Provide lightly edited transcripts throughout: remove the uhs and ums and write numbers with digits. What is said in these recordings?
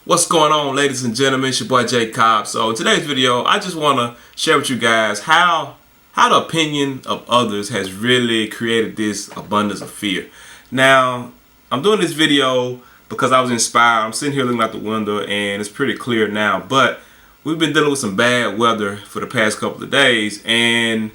What's going on, ladies and gentlemen? It's your boy Jay Cobb. So in today's video, I just want to share with you guys how the opinion of others has really created this abundance of fear. Now, I'm doing this video because I was inspired. I'm sitting here looking out the window and it's pretty clear now, but we've been dealing with some bad weather for the past couple of days, and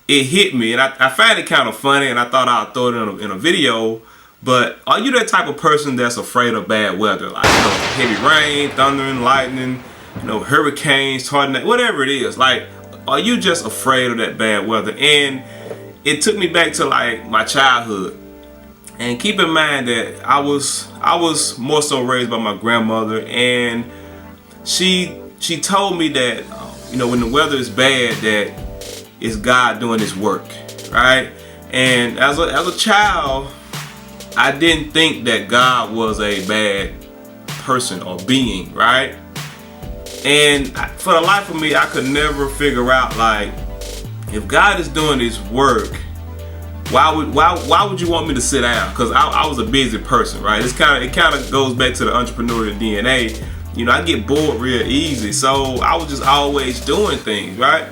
it hit me, and I find it kind of funny, and I thought I'd throw it in a video. But are you that type of person that's afraid of bad weather, like heavy rain, thunder and lightning, hurricanes, tornadoes, whatever it is? Like, are you just afraid of that bad weather? And it took me back to like my childhood. And keep in mind that I was more so raised by my grandmother, and she told me that when the weather is bad, that it's God doing His work, right? And as a child, I didn't think that God was a bad person or being, right? And for the life of me, I could never figure out, like, if God is doing His work, why would you want me to sit down? Because I was a busy person, right? It kind of goes back to the entrepreneurial DNA. I get bored real easy, so I was just always doing things, right?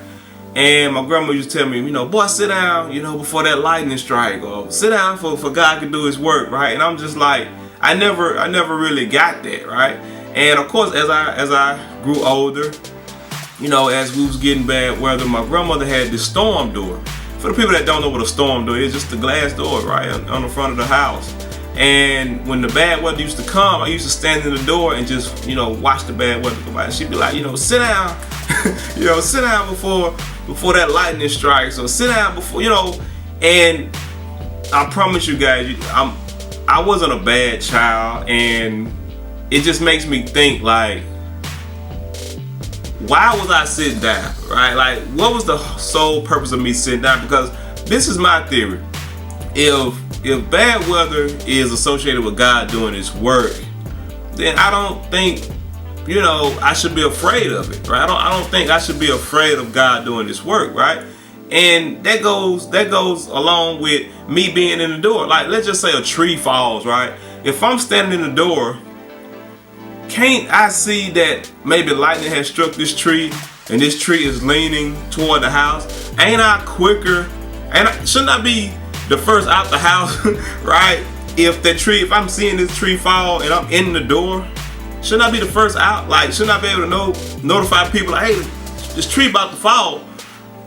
And my grandma used to tell me, boy, sit down, before that lightning strike, or sit down for God can do His work, right? And I'm just like, I never really got that, right? And of course, as I grew older, as we was getting bad weather, my grandmother had this storm door. For the people that don't know what a storm door is, just the glass door, right, on the front of the house. And when the bad weather used to come, I used to stand in the door and just, watch the bad weather come by. And she'd be like, sit down, sit down before that lightning strikes, or sit down before, and I promise you guys, I wasn't a bad child, and it just makes me think, like, why was I sitting down, right? Like, what was the sole purpose of me sitting down? Because this is my theory. If bad weather is associated with God doing His work, then I don't think I should be afraid of it, right? I don't think I should be afraid of God doing His work, right? And that goes along with me being in the door. Like, let's just say a tree falls, right? If I'm standing in the door, can't I see that maybe lightning has struck this tree and this tree is leaning toward the house? Ain't I quicker? Shouldn't I be the first out the house, right? If I'm seeing this tree fall and I'm in the door, shouldn't I be the first out? Like, shouldn't I be able to notify people, like, hey, this tree about to fall?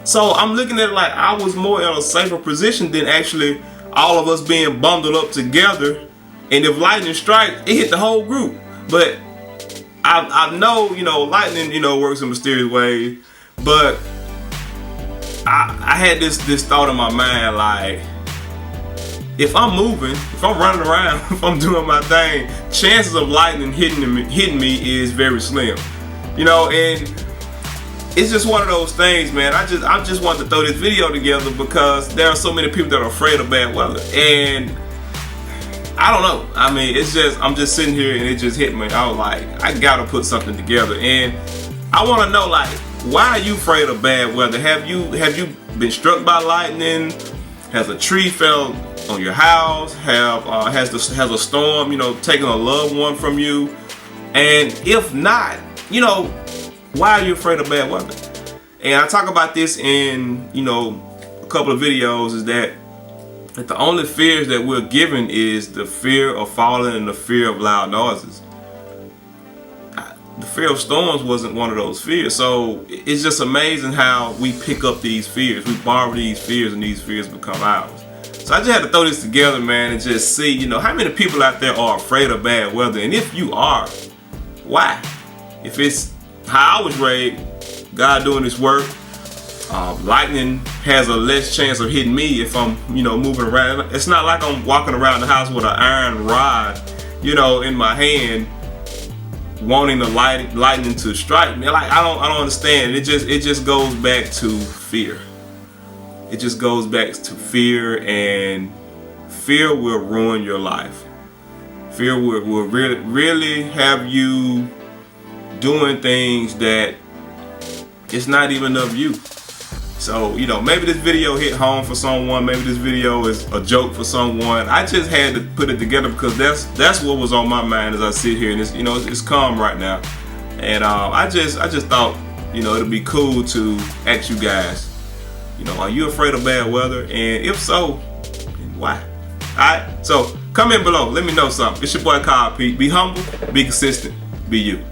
So I'm looking at it like I was more in a safer position than actually all of us being bundled up together. And if lightning strikes, it hit the whole group. But I know, lightning, works in mysterious ways. But I had this thought in my mind, like, if I'm moving, if I'm running around, if I'm doing my thing, chances of lightning hitting me is very slim. And it's just one of those things, man. I just wanted to throw this video together because there are so many people that are afraid of bad weather. And I don't know. I mean, I'm just sitting here and it just hit me. I was like, I gotta put something together. And I wanna know, like, why are you afraid of bad weather? Have you been struck by lightning? Has a tree fell on your house? Has a storm, taken a loved one from you? And if not, why are you afraid of bad weather? And I talk about this in, a couple of videos, is that the only fears that we're given is the fear of falling and the fear of loud noises. The fear of storms wasn't one of those fears. So it's just amazing how we pick up these fears. We borrow these fears and these fears become ours. So I just had to throw this together, man, and just see, how many people out there are afraid of bad weather. And if you are, why? If it's how I was raised, God doing His work, lightning has a less chance of hitting me if I'm, moving around. It's not like I'm walking around the house with an iron rod, in my hand, wanting the lightning to strike me. Like, I don't understand. It just goes back to fear. It just goes back to fear, and fear will ruin your life. Fear will really have you doing things that it's not even of you. So, you know, maybe this video hit home for someone. Maybe this video is a joke for someone. I just had to put it together because that's what was on my mind as I sit here, and it's, you know, it's calm right now. And I just thought, you know, it'd be cool to ask you guys, you know, are you afraid of bad weather? And if so, then why? Alright, so comment below. Let me know something. It's your boy Kyle Pete. Be humble, be consistent, be you.